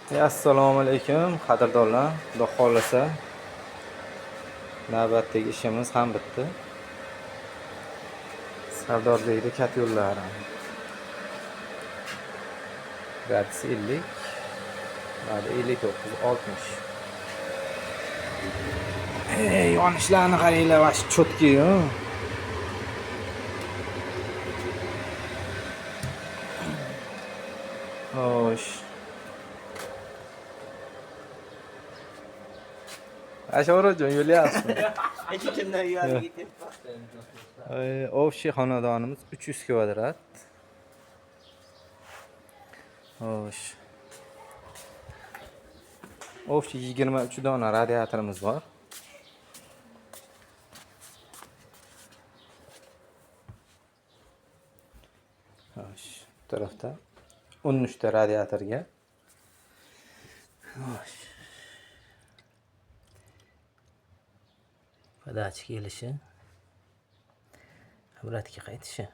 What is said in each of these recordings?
Assalomu alaykum qadrdonlar. Xudo xolasa navbatdagi ishimiz ham bitdi. Sardorlikda kat yo'llari. Gradus 50, hadi 59, 60. Yonishlarni qaranglar, vash chotki-yu. Xo'sh. Asharajon yo'lyapsizmi? Kimdan uyalib ketyapti? Ovchi xonadonimiz 300 kvadrat. Xo'sh. Ovchi 23 dona radiatorimiz bor. Xo'sh, bu tarafda 13 ta radiatorga. Xo'sh. Podachi kelishi, obratga qaytishi.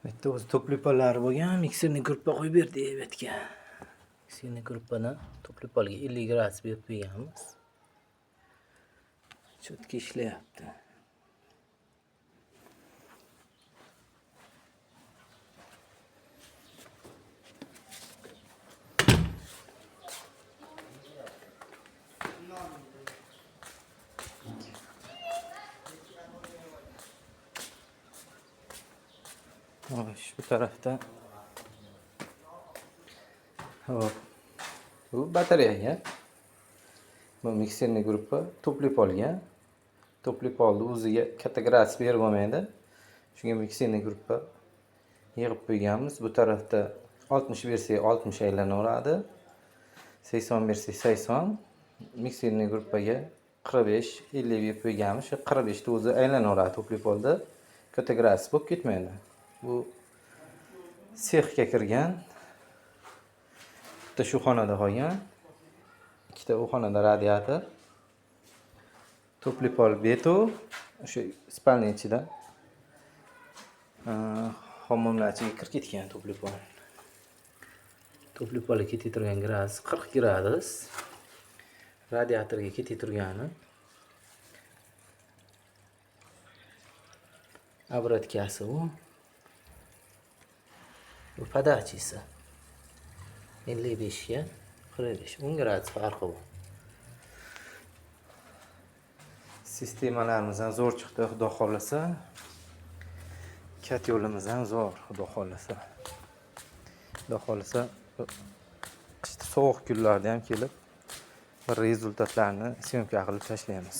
Bitta o'zi to'plipalari bo'lgan, mikserni gruppa qo'yib berdi bu yerga. Mikserni gruppadan to'plipalga 50 gradus berib qo'yganmiz. Chotki ishlayapti. Xo'sh, bu tarafda hop. Bu batareya. Bu mikserni gruppa to'plipolga. To'plipolni o'ziga katta gradus berib bo'lmaydi. Shunga mikserni gruppa yig'ib qo'yganmiz. Bu tarafda 60 bersak 60 aylanaveradi. 80 bersak 80. Mikserni gruppaga 45, 50 berib qo'yganmiz. Shu 45 ta o'zi aylanaveradi to'plipolda. Katta gradus bo'lib ketmaydi. Bu sexga kirgan. Bitta shu xonada qolgan. Ikkita u xonada radiator. To'plipol beto, o'sha spalni ichida. Hammomlarchiga kirib ketgan to'plipol. To'plipolga ketib turgan gradus 40 gradus. Radiatorga ketib turgani obratkasi u. Bu podachisi 55 ga 45, 10 gradus farqi bor. Sistemalarimiz ham zo'r chiqdi, xudo xolasa. Kat yo'limiz ham zo'r, xudo xolasa. Xudo xolasa qishda sovuq kunlarda ham kelib bir rezultatlarni syomka qilib tashlaymiz.